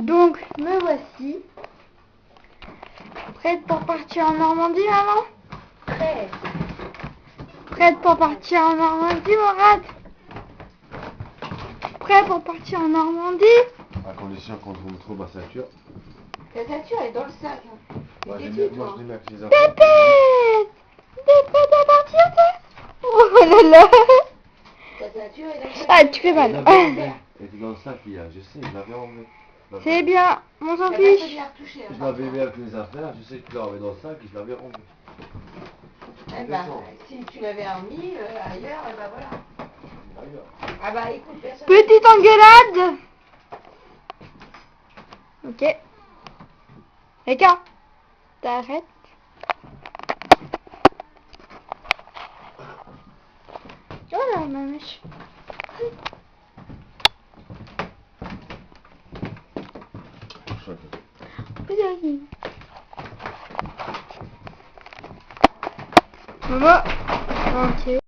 Donc, me voici. Prête pour partir en Normandie, maman? Prêt. Prête pour partir en Normandie, Morad? Prêt pour partir en Normandie? À condition qu'on trouve trop ma ceinture. Ta ceinture est dans le sac. Hein. Moi, Mais je t'es-tu, les toi? mets avec les enfants. Pépette! T'es prête à partir, toi? Oh là là! Ta ceinture est dans le sac. Ah, tu fais Je mal. l'avais enlevé. Elle était dans le sac hier, je sais, je l'avais enlevé. C'est bien, on s'en T'as pas fiche. fait bien retoucher, hein, Je l'avais mis avec les affaires, je sais que je l'avais dans le sac et je l'avais enlevé. Eh ben, si tu l'avais remis ailleurs, et ben voilà. D'ailleurs. Ah bah écoute, personne. Petite engueulade. Ok. Eka, t'arrêtes. Voilà, ma mèche. Chouette. Maman. Ok.